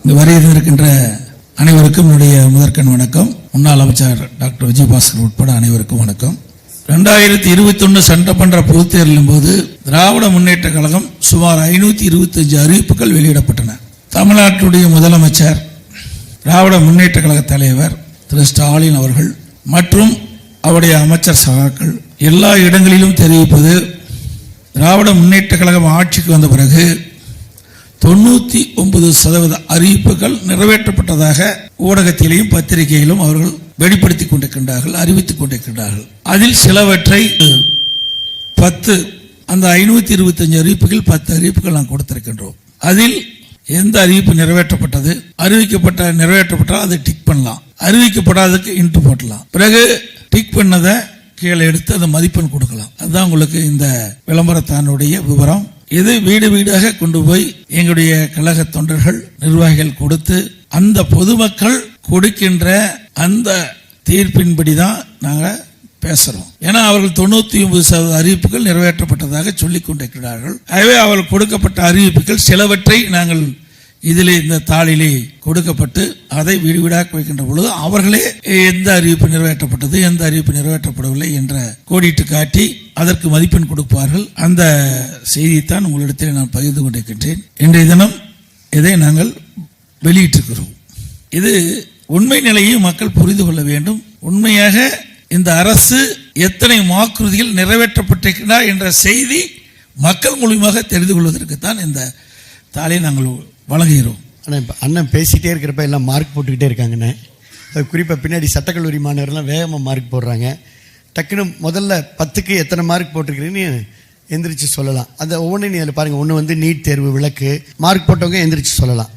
இங்கு வருகின்ற அனைவருக்கும் என்னுடைய முதற்கண் வணக்கம். முன்னாள் அமைச்சர் டாக்டர் விஜயபாஸ்கர் உட்பட அனைவருக்கும் வணக்கம். 2021 சட்டமன்ற பொதுத் தேர்தலின் போது திராவிட முன்னேற்ற கழகம் சுமார் 525 அறிவிப்புகள் வெளியிடப்பட்டன. தமிழ்நாட்டுடைய முதலமைச்சர், திராவிட முன்னேற்ற கழக தலைவர் திரு ஸ்டாலின் அவர்கள் மற்றும் அவருடைய அமைச்சர் சகாக்கள் எல்லா இடங்களிலும் தெரிவிப்பது, திராவிட முன்னேற்ற கழகம் ஆட்சிக்கு வந்த பிறகு 99% அறிவிப்புகள் நிறைவேற்றப்பட்டதாக ஊடகத்திலேயும் பத்திரிகையிலும் அவர்கள் வெளிப்படுத்திக் கொண்டிருக்கின்றார்கள், அறிவித்துக் கொண்டிருக்கின்றார்கள். அதில் சிலவற்றை 10, அந்த 525 அறிவிப்புகள் 10 அறிவிப்புகள் நாம் கொடுத்திருக்கின்றோம். அதில் எந்த அறிவிப்பு நிறைவேற்றப்பட்டது, நிறைவேற்றப்பட்டால் அதை டிக் பண்ணலாம், அறிவிக்கப்படாததுக்கு இன்ட்டு போட்டலாம். பிறகு டிக் பண்ணதை கீழே எடுத்து அந்த மதிப்பெண் கொடுக்கலாம். அதுதான் உங்களுக்கு இந்த விளம்பரத்தானுடைய விவரம். இது வீடு வீடாக கொண்டு போய் எங்களுடைய கழக தொண்டர்கள், நிர்வாகிகள் கொடுத்து அந்த பொதுமக்கள் கொடுக்கின்ற அந்த தீர்ப்பின்படிதான் நாங்க பேசுறோம். ஏன்னா அவர்கள் 99% அறிவிப்புகள் நிறைவேற்றப்பட்டதாக சொல்லிக் கொண்டிருக்கிறார்கள். ஆகவே அவர்கள் கொடுக்கப்பட்ட அறிவிப்புகள் சிலவற்றை நாங்கள் இதிலே இந்த தாளிலே கொடுக்கப்பட்டு அதை வீடு வீடாக வைக்கின்ற பொழுது அவர்களே எந்த அறிவிப்பு நிறைவேற்றப்பட்டது, எந்த அறிவிப்பு நிறைவேற்றப்படவில்லை என்ற கோடிட்டு காட்டி அதற்கு மதிப்பெண் கொடுப்பார்கள். அந்த செய்தியைத்தான் உங்களிடத்தில் நான் பகிர்ந்து கொண்டிருக்கின்றேன். இன்றைய தினம் இதை நாங்கள் வெளியிட்டிருக்கிறோம். இது உண்மை நிலையை மக்கள் புரிந்து கொள்ள வேண்டும். உண்மையாக இந்த அரசு எத்தனை வாக்குறுதிகள் நிறைவேற்றப்பட்டிருக்கிறார் என்ற செய்தி மக்கள் மூலியமாக தெரிந்து கொள்வதற்குத்தான் இந்த தாளை நாங்கள் வழங்குகிறோம். ஆனால் இப்போ அண்ணன் பேசிகிட்டே இருக்கிறப்ப எல்லாம் மார்க் போட்டுக்கிட்டே இருக்காங்கண்ணே. அது குறிப்பாக பின்னாடி சட்டக்கல்லூரி மாணவர்கள்லாம் வேகமாக மார்க் போடுறாங்க. டக்குன்னு முதல்ல 10க்கு எத்தனை மார்க் போட்டிருக்கிறீங்கன்னு எந்திரிச்சு சொல்லலாம். அந்த ஒவ்வொன்றையும் நீ அதில் பாருங்கள். ஒன்று வந்து நீட் தேர்வு விளக்கு, மார்க் போட்டவங்க எந்திரிச்சு சொல்லலாம்.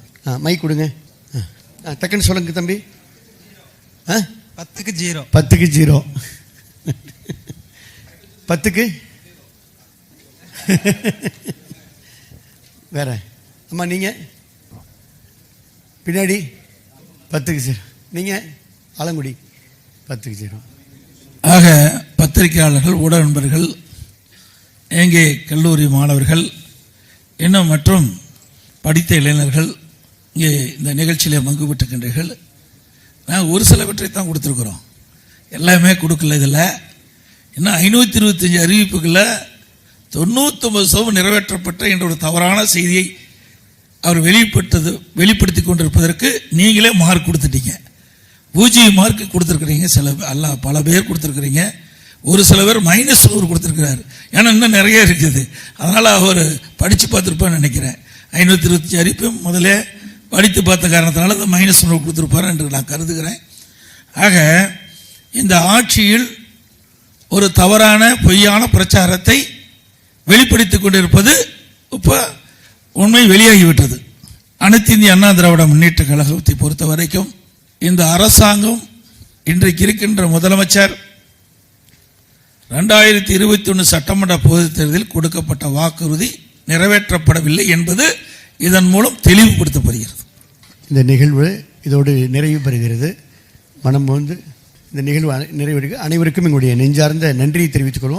மைக் கொடுங்க, டக்குன்னு சொல்லுங்க தம்பி. 10க்கு 0, 10க்கு 0, 10க்கு வேற. அம்மா நீங்கள் பின்னாடி 10க்கு 0, நீங்கள் ஆலங்குடி 10க்கு 0. ஆக பத்திரிகையாளர்கள், ஊடக நண்பர்கள், எங்கே கல்லூரி மாணவர்கள், இன்னும் மற்றும் படித்த இளைஞர்கள் இங்கே இந்த நிகழ்ச்சியில் பங்கு பெற்றுக்கின்றீர்கள். நாங்கள் ஒரு சிலவற்றை தான் கொடுத்துருக்குறோம், எல்லாமே கொடுக்கல. இதில் இன்னும் 525 அறிவிப்புகளில் 99% நிறைவேற்றப்பட்ட என்ற ஒரு தவறான செய்தியை அவர் வெளிப்படுத்தி கொண்டிருப்பதற்கு நீங்களே மார்க் கொடுத்துட்டீங்க. 0 மார்க் கொடுத்துருக்கிறீங்க. பல பேர் கொடுத்துருக்கிறீங்க. ஒரு சில பேர் -100 கொடுத்துருக்கிறாரு. ஏன்னா இன்னும் நிறைய இருக்குது. அதனால் அவர் படித்து பார்த்துருப்பான்னு நினைக்கிறேன். 525 அறிவிப்பும் முதலே படித்து பார்த்த காரணத்தினால அந்த -100 கொடுத்துருப்பார் என்று நான் கருதுகிறேன். ஆக இந்த ஆட்சியில் ஒரு தவறான பொய்யான பிரச்சாரத்தை வெளிப்படுத்திக் கொண்டிருப்பது இப்போ உண்மை வெளியாகிவிட்டது. அனைத்து இந்திய அண்ணா திராவிட முன்னேற்ற கழகத்தை பொறுத்த வரைக்கும் இந்த அரசாங்கம், இன்றைக்கு இருக்கின்ற முதலமைச்சர் 2021 சட்டமன்ற பொதுத் தேர்தலில் கொடுக்கப்பட்ட வாக்குறுதி நிறைவேற்றப்படவில்லை என்பது இதன் மூலம் தெளிவுபடுத்தப்படுகிறது. இந்த நிகழ்வு இதோடு நிறைவு பெறுகிறது. மனம் வந்து இந்த நிகழ்வு நிறைவேறுகிறது. அனைவருக்கும் எங்களுடைய நெஞ்சார்ந்த நன்றியை தெரிவித்துக் கொள்வோம்.